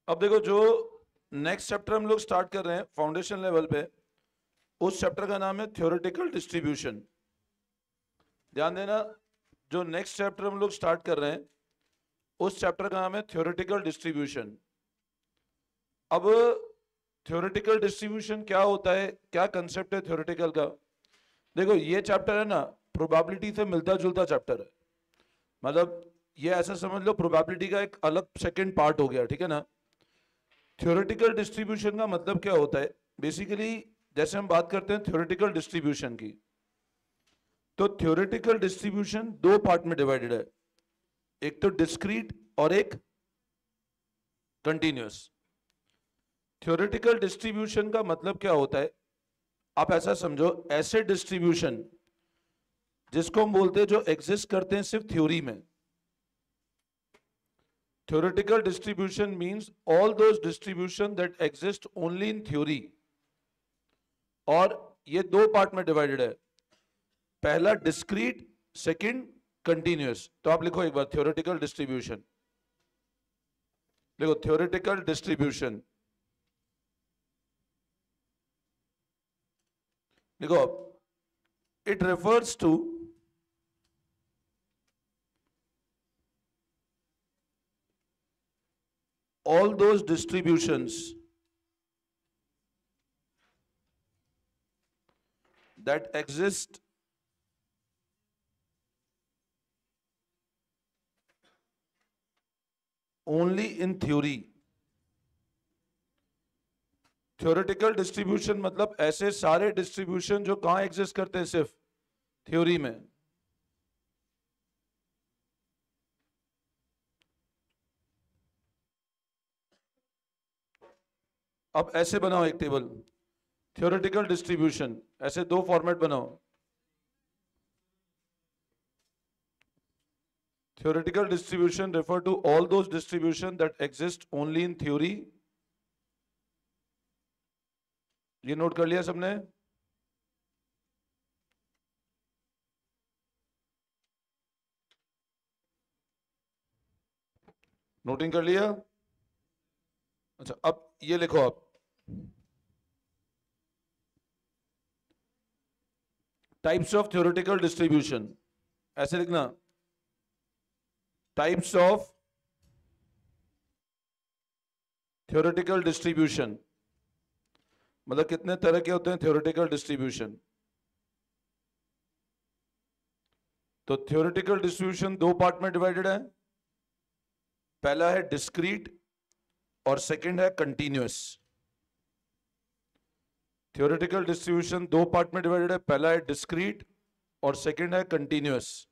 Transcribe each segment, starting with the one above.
अब देखो, जो नेक्स्ट चैप्टर हम लोग स्टार्ट कर रहे हैं फाउंडेशन लेवल पे, उस चैप्टर का नाम है थ्योरेटिकल डिस्ट्रीब्यूशन। ध्यान देना, जो नेक्स्ट चैप्टर हम लोग स्टार्ट कर रहे हैं उस चैप्टर का नाम है थ्योरेटिकल डिस्ट्रीब्यूशन। अब थ्योरेटिकल डिस्ट्रीब्यूशन क्या होता है, क्या कंसेप्ट है थ्योरेटिकल का? देखो, ये चैप्टर है ना, प्रोबेबिलिटी से मिलता जुलता चैप्टर है। मतलब ये ऐसा समझ लो, प्रोबेबिलिटी का एक अलग सेकंड पार्ट हो गया, ठीक है ना। थ्योरेटिकल डिस्ट्रीब्यूशन का मतलब क्या होता है? बेसिकली जैसे हम बात करते हैं थ्योरेटिकल डिस्ट्रीब्यूशन की, तो थ्योरेटिकल डिस्ट्रीब्यूशन दो पार्ट में डिवाइडेड है, एक तो डिस्क्रीट और एक कंटिन्यूअस। थ्योरेटिकल डिस्ट्रीब्यूशन का मतलब क्या होता है? आप ऐसा समझो, ऐसे डिस्ट्रीब्यूशन जिसको हम बोलते हैं जो एग्जिस्ट करते हैं सिर्फ थ्योरी में। Theoretical distribution means all those distribution that exist only in theory। और ये दो पार्ट में डिवाइडेड है, पहला डिस्क्रीट, सेकंड कंटिन्यूअस। तो आप लिखो एक बार थ्योरेटिकल डिस्ट्रीब्यूशन, देखो थ्योरेटिकल डिस्ट्रीब्यूशन देखो, it refers to all those distributions that exist only in theory। Theoretical distribution मतलब ऐसे सारे डिस्ट्रीब्यूशन जो कहां एग्जिस्ट करते हैं, सिर्फ थ्योरी में। अब ऐसे बनाओ एक टेबल, थ्योरेटिकल डिस्ट्रीब्यूशन, ऐसे दो फॉर्मेट बनाओ। Theoretical distribution refer to all those distribution that exist only in theory. ये नोट कर लिया सबने? नोटिंग कर लिया? अच्छा, अब ये लिखो आप, टाइप्स ऑफ थ्योरेटिकल डिस्ट्रीब्यूशन। ऐसे लिखना, टाइप्स ऑफ थ्योरेटिकल डिस्ट्रीब्यूशन, मतलब कितने तरह के होते हैं थ्योरेटिकल डिस्ट्रीब्यूशन। तो थ्योरेटिकल डिस्ट्रीब्यूशन दो पार्ट में डिवाइडेड है, पहला है डिस्क्रीट और सेकंड है कंटीन्यूअस। थ्योरेटिकल डिस्ट्रीब्यूशन दो पार्ट में डिवाइडेड है, पहला है डिस्क्रीट और सेकंड है continuous.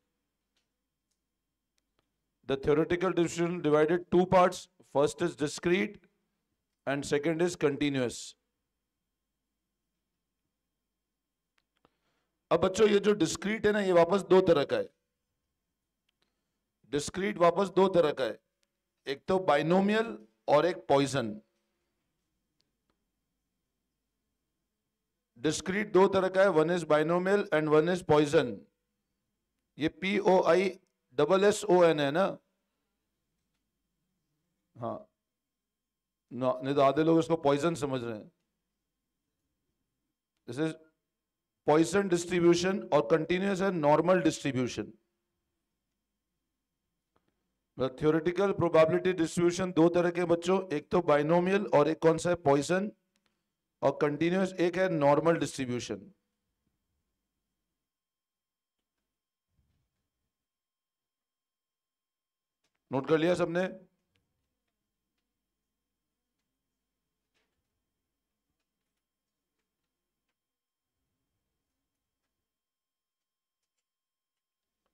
The theoretical distribution divided two parts, first is discrete and second is continuous. अब बच्चों, ये जो डिस्क्रीट है ना, ये वापस दो तरह का है। डिस्क्रीट वापस दो तरह का है, एक तो बाइनोमियल और एक पॉइजन। डिस्क्रीट दो तरह का है, one is binomial and one is Poisson. ये POISSON है ना? हाँ, नहीं तो आधे लोग इसको पॉइजन समझ रहे हैं। दिस इज पॉइजन डिस्ट्रीब्यूशन, और कंटिन्यूअस है normal distribution. Theoretical probability distribution दो तरह के बच्चों, एक तो बाइनोमियल और एक कौन सा है, पॉइजन। और कंटिन्यूअस एक है नॉर्मल डिस्ट्रीब्यूशन। नोट कर लिया सबने?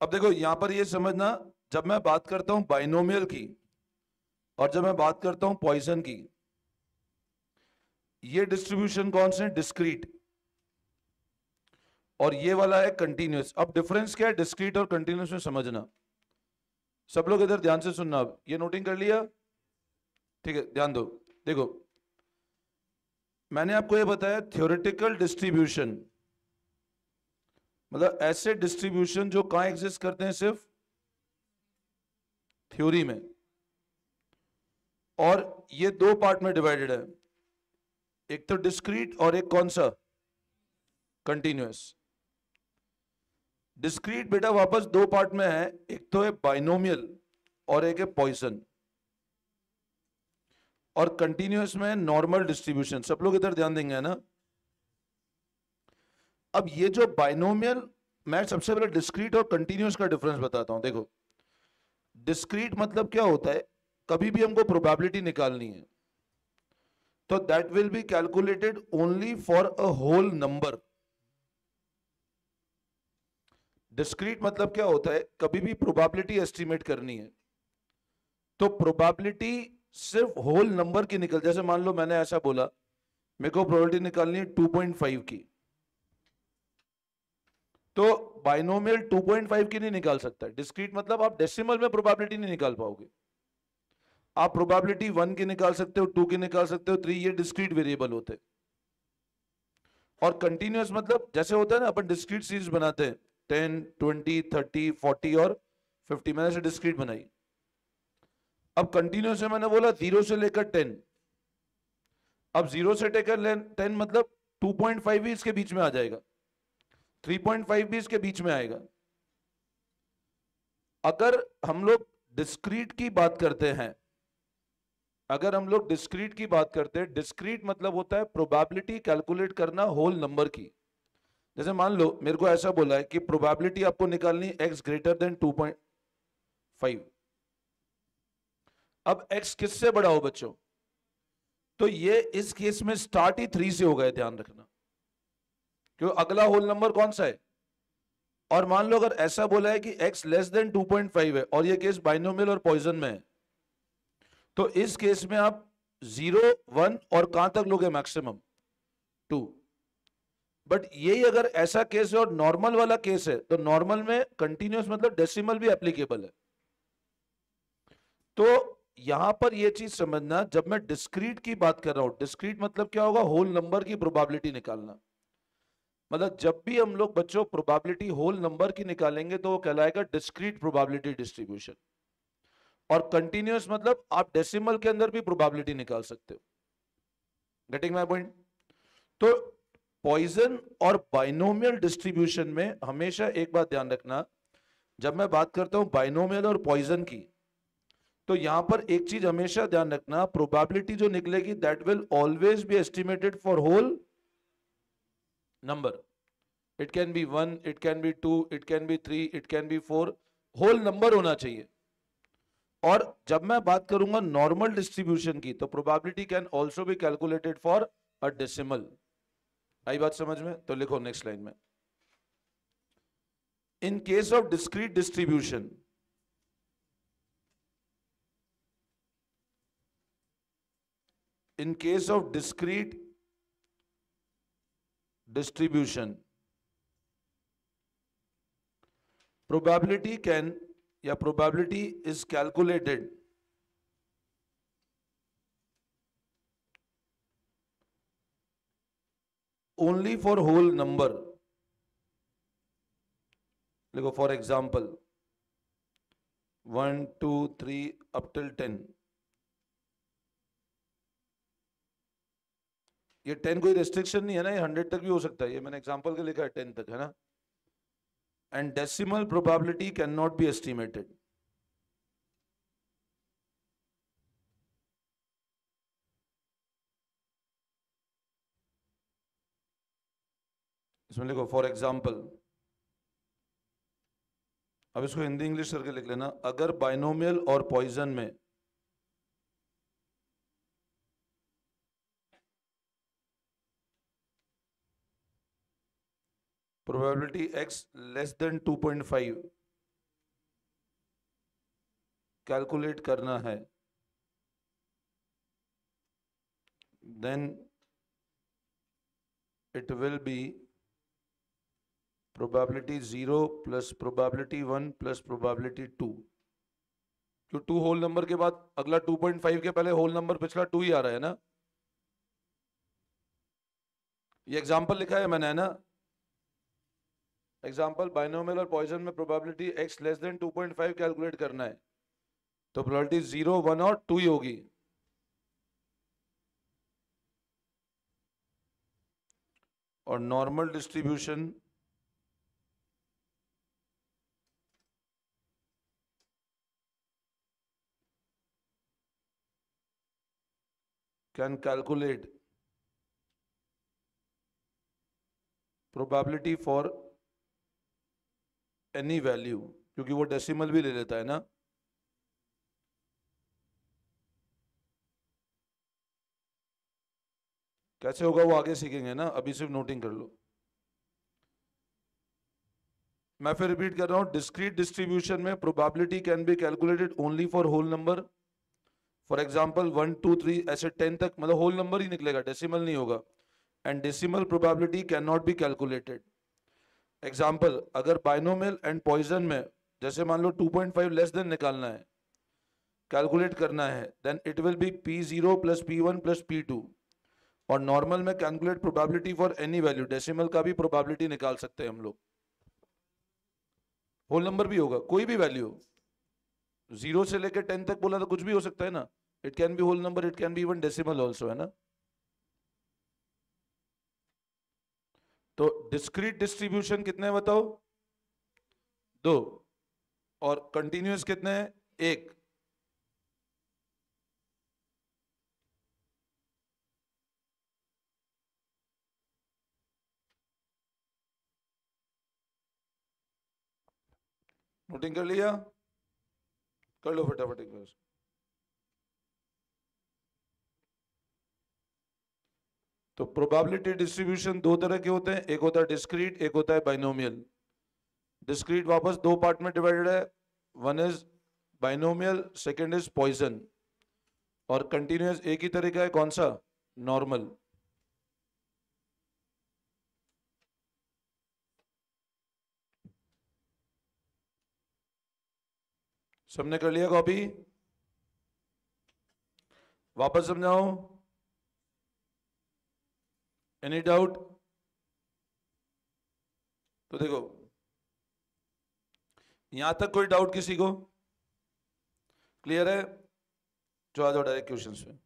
अब देखो, यहां पर ये समझना, जब मैं बात करता हूं बाइनोमियल की और जब मैं बात करता हूं पॉइजन की, ये डिस्ट्रीब्यूशन कौन से हैं, डिस्क्रीट, और ये वाला है कंटिन्यूअस। अब डिफरेंस क्या है डिस्क्रीट और कंटिन्यूअस में, समझना। सब लोग इधर ध्यान से सुनना। अब ये नोटिंग कर लिया? ठीक है, ध्यान दो। देखो, मैंने आपको ये बताया थ्योरेटिकल डिस्ट्रीब्यूशन मतलब ऐसे डिस्ट्रीब्यूशन जो कहां एग्जिस्ट करते हैं, सिर्फ थ्योरी में। और ये दो पार्ट में डिवाइडेड है, एक तो डिस्क्रीट और एक कौन सा, कंटिन्यूअस। डिस्क्रीट बेटा वापस दो पार्ट में है, एक तो है बाइनोमियल और एक है पॉइसन, और कंटिन्यूअस में नॉर्मल डिस्ट्रीब्यूशन। सब लोग इधर ध्यान देंगे ना। अब ये जो बाइनोमियल, मैं सबसे पहले डिस्क्रीट और कंटिन्यूअस का डिफरेंस बताता हूं। देखो डिस्क्रीट मतलब क्या होता है, कभी भी हमको प्रोबेबिलिटी निकालनी है तो that will be calculated only for a whole number. Discrete मतलब क्या होता है, कभी भी प्रोबेबिलिटी एस्टिमेट करनी है तो प्रोबेबिलिटी सिर्फ होल नंबर की निकल, जैसे मान लो मैंने ऐसा बोला मेरे को प्रोबेबिलिटी निकालनी है 2.5 की, तो बाइनोमियल 2.5 की नहीं निकाल सकता। डिस्क्रीट मतलब आप डेसिमल में प्रोबेबिलिटी नहीं निकाल पाओगे। आप प्रोबेबिलिटी 1 की निकाल सकते हो, 2 की निकाल सकते हो, 3, ये डिस्क्रीट वेरिएबल होते हैं। और कंटिन्यूअस मतलब जैसे होता है ना, अपन डिस्क्रीट सीरीज बनाते हैं 10, 20, 30, 40 और 50, मैंने ऐसे डिस्क्रीट बनाई। अब कंटिन्यूअस में मैंने बोला 0 से लेकर 10, अब 0 से लेकर 10 मतलब 2.5 भी इसके बीच में आ जाएगा, 3.5 भी इसके बीच में आएगा। अगर हम लोग डिस्क्रीट की बात करते हैं, अगर हम लोग डिस्क्रीट की बात करते हैं, डिस्क्रीट मतलब होता है प्रोबेबिलिटी कैलकुलेट करना होल नंबर की। जैसे मान लो मेरे को ऐसा बोला है कि प्रोबेबिलिटी आपको निकालनी है x ग्रेटर देन 2.5। अब x किससे बड़ा हो बच्चों, तो ये इस केस में स्टार्ट ही 3 से होगा, ध्यान रखना, क्यों अगला होल नंबर कौन सा है। और मान लो अगर ऐसा बोला है कि x लेस देन 2.5 है और ये केस बाइनोमियल और पॉइजन में है, तो इस केस में आप 0, 1 और कहां तक लोगे, मैक्सिमम 2। बट यही अगर ऐसा केस है और नॉर्मल वाला केस है, तो नॉर्मल में कंटिन्यूअस मतलब डेसिमल भी एप्लीकेबल है। तो यहां पर यह चीज समझना, जब मैं डिस्क्रीट की बात कर रहा हूं, डिस्क्रीट मतलब क्या होगा, होल नंबर की प्रोबेबिलिटी निकालना। मतलब जब भी हम लोग बच्चों प्रोबेबिलिटी होल नंबर की निकालेंगे तो वो कहलाएगा डिस्क्रीट प्रोबेबिलिटी डिस्ट्रीब्यूशन। और कंटिन्यूअस मतलब आप डेसिमल के अंदर भी प्रोबेबिलिटी निकाल सकते हो। Getting my point. तो पॉइजन और बाइनोमियल डिस्ट्रीब्यूशन में हमेशा एक बात ध्यान रखना, जब मैं बात करता हूं बाइनोमियल और पॉइजन की, तो यहां पर एक चीज हमेशा ध्यान रखना, प्रोबेबिलिटी जो निकलेगी that will always be estimated for whole number. It can be 1, it can be 2, it can be 3, it can be 4, whole number होना चाहिए। और जब मैं बात करूंगा नॉर्मल डिस्ट्रीब्यूशन की, तो probability can also be calculated for a decimal. आई बात समझ में, तो लिखो नेक्स्ट लाइन में, in case of discrete distribution, in case of discrete distribution, probability can या probability is calculated only for whole number. देखो for example 1, 2, 3 up till 10, ये 10 कोई रेस्ट्रिक्शन नहीं है ना, ये 100 तक भी हो सकता है, ये मैंने एग्जांपल के लिखा है 10 तक, है ना। And decimal probability can not be estimated. इसमें लिखो फॉर एग्जांपल, अब इसको हिंदी इंग्लिश करके लिख लेना, अगर बाइनोमियल और पॉइजन में probability x less than 2.5 calculate करना है, then it will be probability 0 plus probability 1 plus probability 2। क्यों 2 होल नंबर के बाद अगला 2.5 के पहले होल नंबर पिछला 2 ही आ रहा है ना। ये एग्जांपल लिखा है मैंने, है ना। एग्जांपल बाइनोमियल और पॉइजन में probability x less than 2.5 calculate करना है, तो प्रोबेबिलिटी 0, 1 और 2 ही होगी। और normal distribution can calculate probability for any value, क्योंकि वो डेसिमल भी ले लेता है ना। कैसे होगा वो आगे सीखेंगे ना, अभी सिर्फ नोटिंग कर लो। मैं फिर रिपीट कर रहा हूं, डिस्क्रीट डिस्ट्रीब्यूशन में probability can be calculated only for whole number. For example 1 2 3 ऐसे 10 तक, मतलब होल नंबर ही निकलेगा, डेसिमल नहीं होगा। And decimal probability can not be calculated. Example, अगर बाइनोमियल एंड पॉइजन में जैसे मान लो 2.5 लेस देन निकालना है, कैलकुलेट करना है, then it will be P0 plus P1 plus P2। और नॉर्मल में calculate probability for any value, decimal का भी प्रोबेबिलिटी निकाल सकते हैं हम लोग। होल नंबर भी होगा, कोई भी वैल्यू, 0 से लेकर 10 तक बोला तो कुछ भी हो सकता है ना। It can be whole number, it can be even decimal also, है ना। तो डिस्क्रीट डिस्ट्रीब्यूशन कितने हैं बताओ? 2। और कंटिन्यूअस कितने हैं? 1। नोटिंग कर लिया? कर लो फटाफट एक बार। तो प्रोबेबिलिटी डिस्ट्रीब्यूशन दो तरह के होते हैं, एक होता है डिस्क्रीट, एक होता है बाइनोमियल। डिस्क्रीट वापस दो पार्ट में डिवाइडेड है, one is binomial, second is Poisson. और कंटिन्यूअस एक ही तरह का है, कौन सा? नॉर्मल। सबने कर लिया कॉपी? वापस समझाओ, एनी डाउट? तो देखो, यहां तक कोई डाउट किसी को? क्लियर है? जो आ जाओ डायरेक्ट क्वेश्चंस में।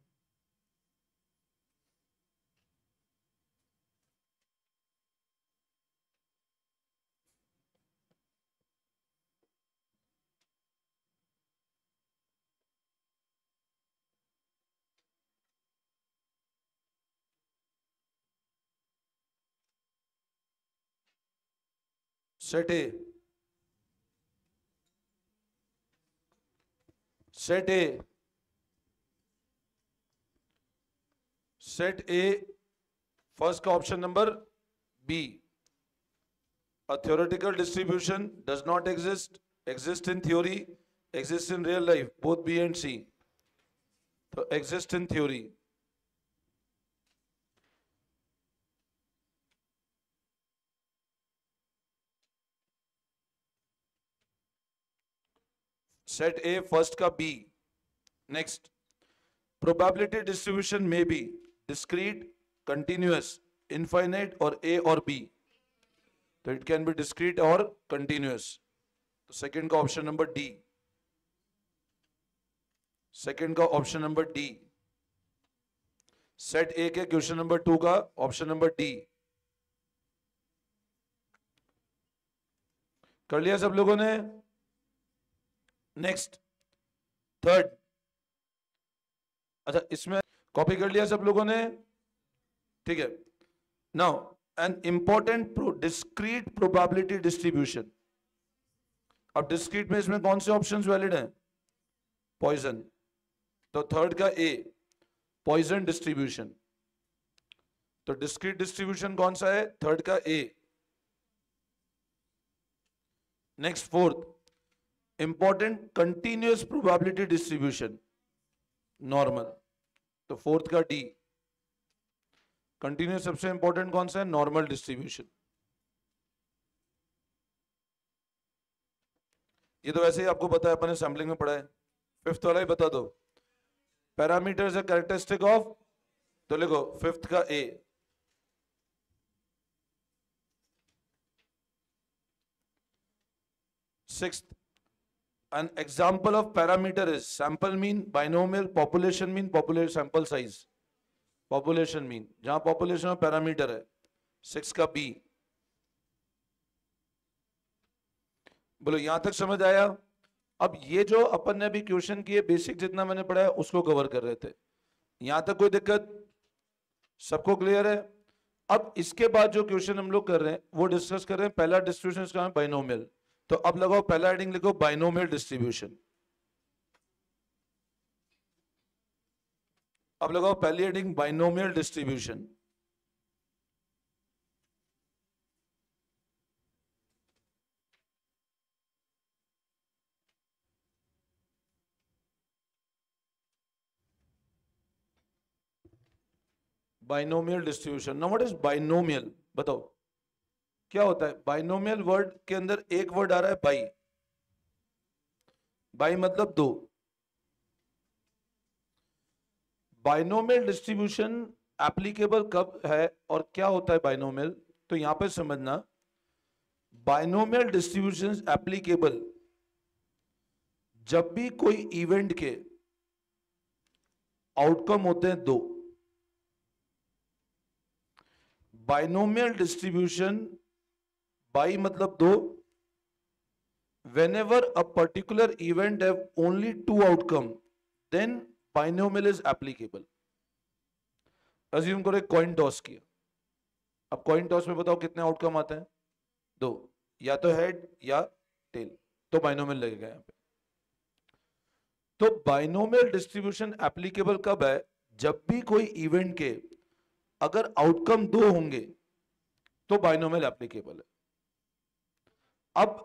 Set A, set A, set A first का option number B. A theoretical distribution does not exist, exist in theory, exist in real life, both B and C. So exist in theory. Set A first का B. Next, probability distribution may be discrete, continuous, infinite or A or B. So it can be discrete or continuous. तो second का option number D. Second का option number D. Set ए के question number 2 का option number D. कर लिया सब लोगों ने? Next, third. अच्छा, इसमें कॉपी कर लिया सब लोगों ने? ठीक है। Now an important discrete probability distribution. अब डिस्क्रीट में इसमें कौन से ऑप्शंस वैलिड हैं? पॉइजन। तो थर्ड का ए, पॉइजन डिस्ट्रीब्यूशन। तो डिस्क्रीट डिस्ट्रीब्यूशन कौन सा है? थर्ड का A. Next, fourth, important continuous probability distribution, normal. तो फोर्थ का डी। कंटिन्यूअस सबसे इंपॉर्टेंट कौन सा है? Normal distribution. ये तो वैसे ही आपको पता है, अपने सैम्पलिंग में पढ़ा है। फिफ्थ वाला ही बता दो, पैरामीटर्स है कैरेक्टरिस्टिक ऑफ। तो लिखो फिफ्थ का A. Sixth, an example of parameter is sample mean, binomial, population mean, population sample size, population mean। जहां population में पैरामीटर है, 6 का b। बोलो यहां तक समझ आया? अब ये जो अपन ने अभी क्वेश्चन किए बेसिक जितना मैंने पढ़ाया उसको कवर कर रहे थे, यहां तक कोई दिक्कत? सबको क्लियर है? अब इसके बाद जो क्वेश्चन हम लोग कर रहे हैं वो डिस्कस कर रहे हैं। पहला डिस्ट्रीब्यूशन इसका है बाइनोमियल। तो अब लगाओ पहला हेडिंग लिखो बाइनोमियल डिस्ट्रीब्यूशन। अब लगाओ पहली heading binomial distribution. Binomial distribution. Now what is binomial? बताओ क्या होता है? बाइनोमियल वर्ड के अंदर एक वर्ड आ रहा है बाई। बाई मतलब दो। बाइनोमियल डिस्ट्रीब्यूशन एप्लीकेबल कब है और क्या होता है बाइनोमियल? तो यहां पे समझना, बाइनोमियल डिस्ट्रीब्यूशन एप्लीकेबल जब भी कोई इवेंट के आउटकम होते हैं दो। बाइनोमियल डिस्ट्रीब्यूशन, बाई मतलब दो, whenever a particular event have only two outcome then binomial is applicable। Assume करो एक कॉइन टॉस किया। अब कॉइन टॉस में बताओ कितने आउटकम आते हैं? दो, या तो हेड या टेल, तो बाइनोमियल लगेगा यहां पे। तो बाइनोमियल डिस्ट्रीब्यूशन एप्लीकेबल कब है? जब भी कोई इवेंट के अगर आउटकम दो होंगे तो बाइनोमियल एप्लीकेबल है। अब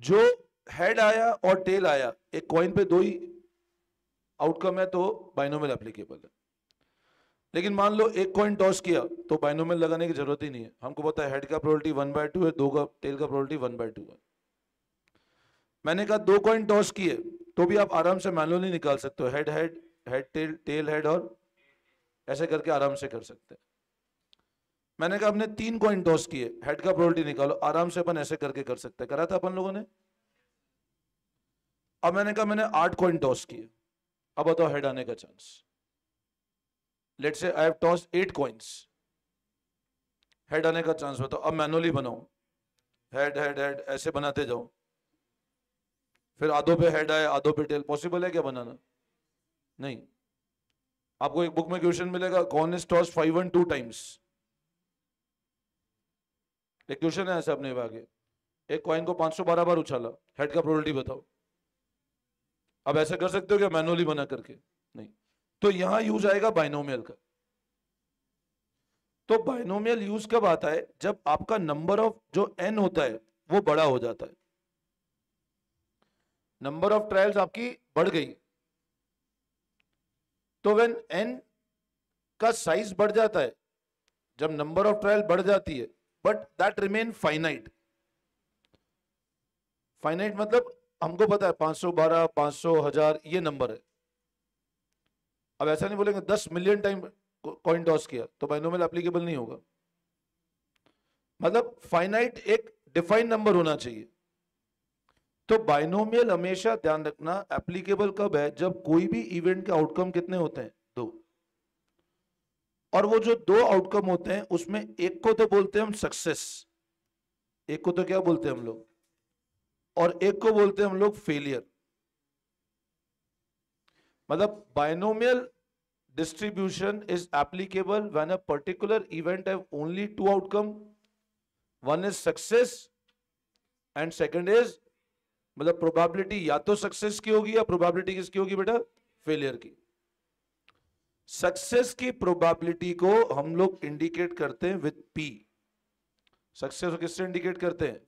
जो हेड आया और टेल आया, एक कॉइन पे दो ही आउटकम है तो बाइनोमियल एप्लीकेबल है। लेकिन मान लो एक कॉइन टॉस किया तो बाइनोमियल लगाने की जरूरत ही नहीं है। हमको पता है हेड का प्रोबेबिलिटी 1/2 है, दो का टेल का प्रोबेबिलिटी 1/2 है। मैंने कहा दो कॉइन टॉस किए तो भी आप आराम से मैनुअली निकाल सकते हो, head head, head tail, tail head, और ऐसे करके आराम से कर सकते हैं। मैंने कहा आपने 3 कॉइन टॉस किए, हेड का प्रोबेबिलिटी निकालो, आराम से अपन ऐसे करके कर सकते हैं, करा था अपन लोगों ने। अब मैंने कहा मैंने 8 कॉइन टॉस किए, अब बताओ हेड आने का chance. Let's say I have toss 8 coins, head आने का चांस बताओ। अब मैनुअली बनाओ, हेड हेड हेड ऐसे बनाते जाओ, फिर आधों पे हेड आए आधों पे टेल। पॉसिबल है क्या बनाना? नहीं। आपको एक बुक में क्वेश्चन मिलेगा, कौन इज टॉस 5 1 2 टाइम्स। एक क्वेश्चन है ऐसा अपने आगे, एक कॉइन को 512 बार उछाला, हेड का प्रोबेबिलिटी बताओ। अब ऐसे कर सकते हो क्या मैनुअली बना करके? नहीं। तो यहां यूज आएगा बाइनोमियल का। तो बाइनोमियल यूज कब आता है? जब आपका नंबर ऑफ जो n होता है वो बड़ा हो जाता है। नंबर ऑफ ट्रायल्स आपकी बढ़ गई, तो व्हेन n का साइज बढ़ जाता है, जब नंबर ऑफ ट्रायल बढ़ जाती है, but that remain finite. Finite मतलब हमको पता है 512, 500, 1000 ये नंबर है। अब ऐसा नहीं बोलेंगे 10 मिलियन टाइम कॉइन टॉस किया तो बाइनोमियल एप्लीकेबल नहीं होगा। मतलब फाइनाइट एक डिफाइंड नंबर होना चाहिए। तो बाइनोमियल हमेशा ध्यान रखना एप्लीकेबल कब है? जब कोई भी इवेंट के आउटकम कितने होते हैं? दो। और वो जो दो आउटकम होते हैं उसमें एक को तो बोलते हैं हम सक्सेस, एक को तो क्या बोलते हैं हम लोग, और एक को बोलते हैं हम लोग फेलियर। मतलब binomial distribution is applicable when a particular event have only two outcome, one is success and second is, मतलब probability या तो सक्सेस की होगी या प्रोबेबिलिटी किसकी होगी बेटा? फेलियर की। सक्सेस की प्रोबेबिलिटी को हम लोग इंडिकेट करते हैं विद P। सक्सेस को किससे इंडिकेट करते हैं?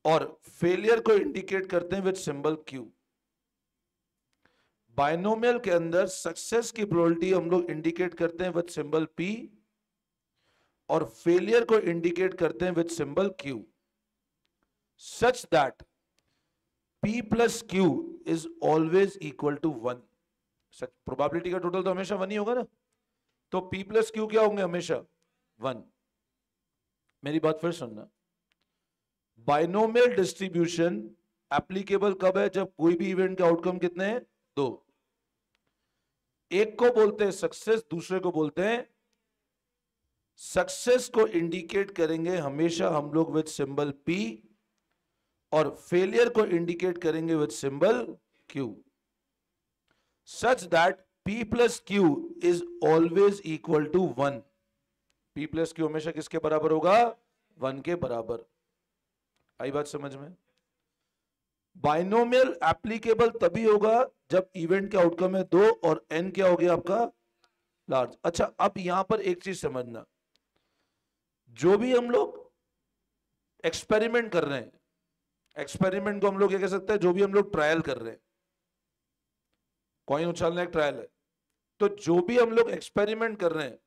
और फेलियर को इंडिकेट करते हैं विद सिंबल Q। बाइनोमियल के अंदर सक्सेस की प्रोबेबिलिटी हम लोग इंडिकेट करते हैं विद सिंबल P और फेलियर को इंडिकेट करते हैं with symbol Q, such that P plus Q is always equal to 1। Probability का टोटल तो हमेशा 1 ही होगा ना, तो P प्लस Q क्या होंगे? हमेशा 1। मेरी बात फिर सुनना, बाइनोमियल डिस्ट्रीब्यूशन एप्लीकेबल कब है? जब कोई भी इवेंट के आउटकम कितने हैं? दो। एक को बोलते हैं सक्सेस, दूसरे को बोलते हैं सक्सेस को इंडिकेट करेंगे हमेशा हम लोग विद सिंबल P और फेलियर को इंडिकेट करेंगे with symbol Q, such that P plus Q is always equal to 1। P plus Q हमेशा किसके बराबर होगा? 1 के बराबर। आई बात समझ में? बाइनोमियल एप्लीकेबल तभी होगा जब इवेंट के आउटकम है 2 और n क्या हो गया आपका? लार्ज। अच्छा, अब यहां पर एक चीज समझना, जो भी हम लोग एक्सपेरिमेंट कर रहे हैं, एक्सपेरिमेंट को हम लोग ये कह सकते हैं जो भी हम लोग ट्रायल कर रहे हैं, कॉइन उछालना एक ट्रायल है, तो जो भी हम लोग एक्सपेरिमेंट कर रहे हैं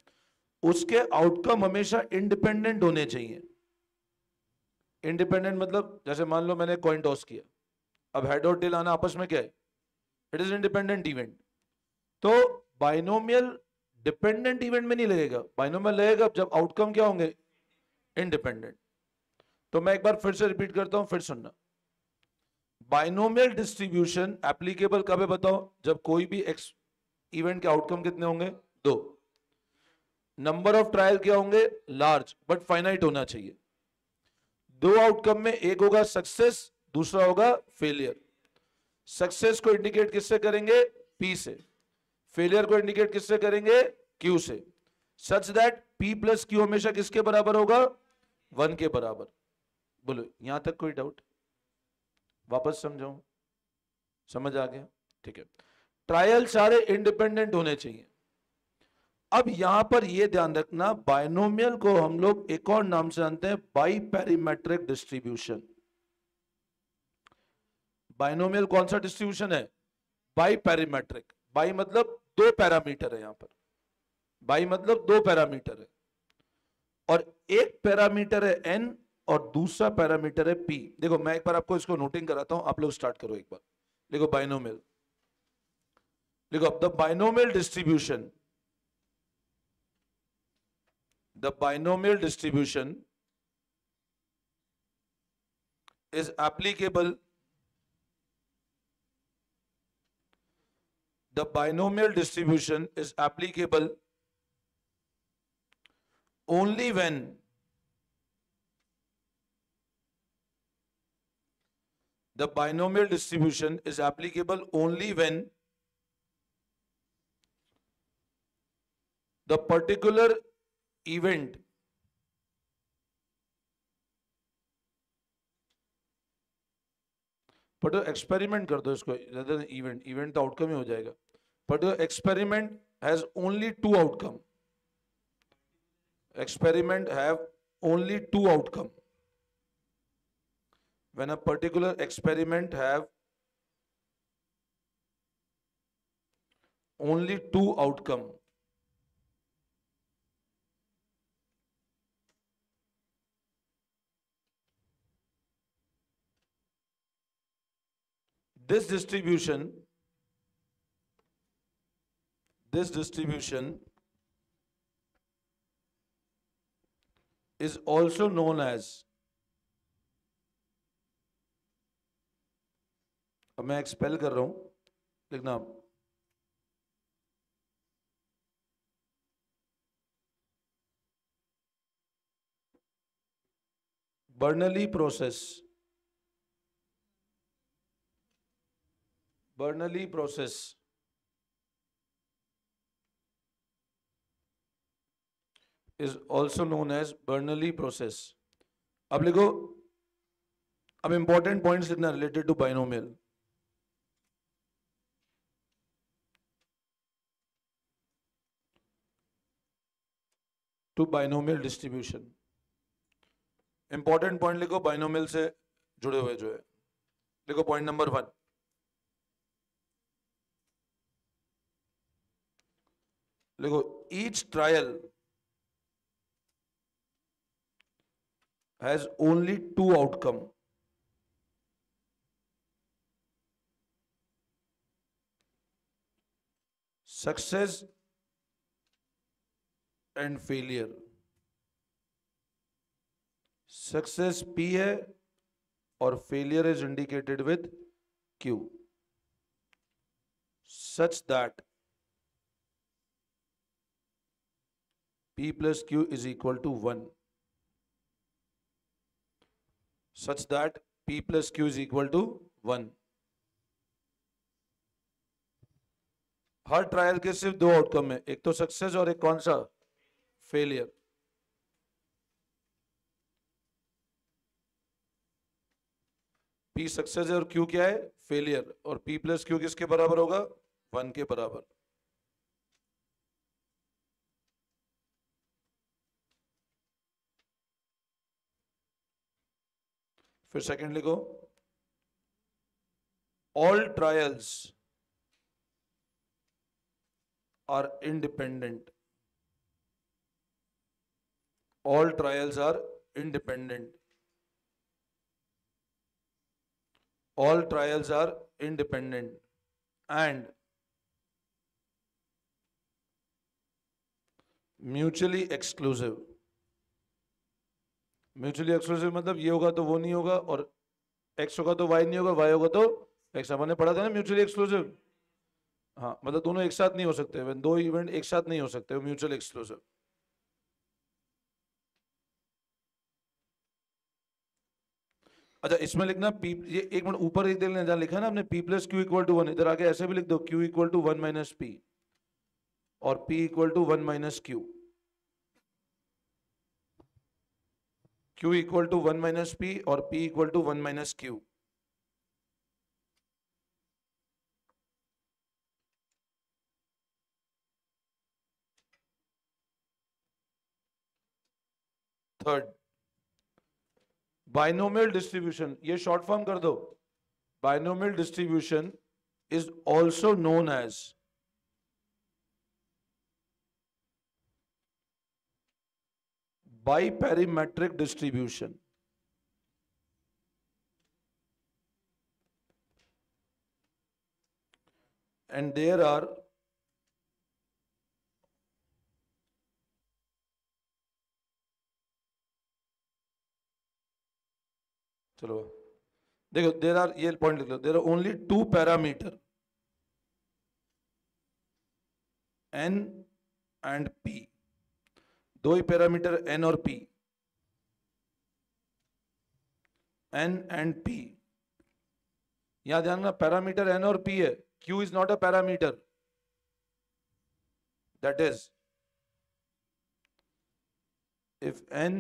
उसके आउटकम हमेशा इंडिपेंडेंट होने चाहिए। इंडिपेंडेंट मतलब जैसे मान लो मैंने कॉइन टॉस किया, अब हेड और टेल आना आपस में क्या है? It is independent event. तो बाइनोमियल डिपेंडेंट इवेंट में नहीं लगेगा, बाइनोमियल लगेगा जब आउटकम क्या होंगे? इंडिपेंडेंट। तो मैं एक बार फिर से रिपीट करता हूं, फिर सुनना। बाइनोमियल डिस्ट्रीब्यूशन एप्लीकेबल कब है बताओ? जब कोई भी इवेंट के आउटकम कितने होंगे? 2। नंबर ऑफ ट्रायल क्या होंगे? लार्ज, बट फाइनाइट होना चाहिए। 2 आउटकम में एक होगा सक्सेस, दूसरा होगा फेलियर। सक्सेस को इंडिकेट किससे करेंगे? P से। फेलियर को इंडिकेट किससे करेंगे? Q से। सच दैट P प्लस Q हमेशा किसके बराबर होगा? 1 के बराबर। बोलो यहां तक कोई डाउट? वापस समझाऊं? समझ आ गया? ठीक है। ट्रायल सारे इंडिपेंडेंट होने चाहिए। अब यहां पर यह ध्यान रखना, बाइनोमियल को हम लोग एक और नाम से जानते हैं, बाई पैरीमेट्रिक डिस्ट्रीब्यूशन। बाइनोमियल कौन सा डिस्ट्रीब्यूशन है? बाई पैरीमेट्रिक। बाई मतलब 2 पैरामीटर है, यहां पर बाई मतलब 2 पैरामीटर है, और एक पैरामीटर है n और दूसरा पैरामीटर है p। देखो मैं एक बार आपको इसको नोटिंग कराता हूं, आप लोग स्टार्ट करो एक बार। देखो बाइनोमियल, देखो the binomial distribution, the binomial distribution is applicable, the binomial distribution is applicable only when the binomial distribution is applicable only when the particular event पर एक्सपेरिमेंट कर दो इसको, इवेंट, इवेंट तो आउटकम ही हो जाएगा। But experiment has only 2 outcome, experiment have only 2 outcome. When a particular experiment have only 2 outcome, this distribution is also known as, अब मैं expel कर रहा हूं, लिखना Bernoulli process. Bernoulli process is also known as Bernoulli process. अब लिखो, अब important points लिखना related to binomial. To binomial distribution important point लिखो बाइनोमियल से जुड़े हुए जो है। लिखो पॉइंट नंबर 1, लिखो each trial has only 2 outcome. Success and failure. Success P है और failure is indicated with Q, such that P plus Q is equal to 1 such that P plus Q is equal to 1. Her trial के सिर्फ दो outcome है, एक तो success और एक कौन सा, फेलियर. P सक्सेस है और Q क्या है, फेलियर. और P प्लस Q किसके बराबर होगा, 1 के बराबर. फिर सेकंड लिखो, all trials are independent. All trials are independent. All trials are independent and mutually exclusive. Mutually exclusive मतलब ये होगा तो वो नहीं होगा, और X होगा तो Y नहीं होगा, Y होगा तो X. हमने पढ़ा था ना म्यूचुअली एक्सक्लूसिव. हाँ, मतलब दोनों एक साथ नहीं हो सकते, दो इवेंट एक साथ नहीं हो सकते, म्यूचुअल एक्सक्लूसिव. अच्छा, इसमें लिखना P, ये एक मिनट ऊपर एक देख लेना, जहाँ लिखा है ना आपने P plus Q equal to 1, इधर आके ऐसे भी लिख दो Q equal to 1 minus P और P equal to 1 minus Q. Q equal to 1 minus P और P equal to 1 minus Q. Third, binomial distribution, ये शॉर्ट फॉर्म कर दो. Binomial distribution is also known as biparametric distribution. And there are चलो देखो, there are, ये point लिख लो, there are only two parameter N and P. दो ही पैरामीटर N और P. N and P. यहां ध्यान रखना, पैरामीटर N और P है, Q is not a parameter. That is, if N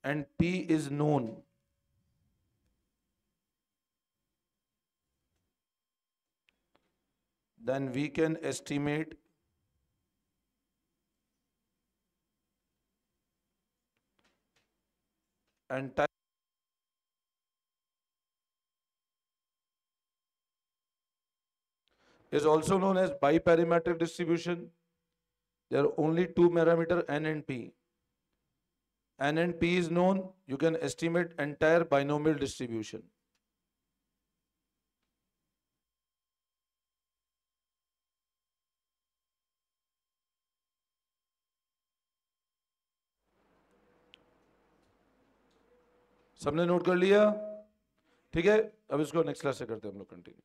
and P is known, then we can estimate entire is also known as biparametric distribution. There are only two parameters N and P. N and P is known, you can estimate entire binomial distribution. सबने note कर लिया? ठीक है, अब इसको next class से करते हैं हम लोग कंटिन्यू.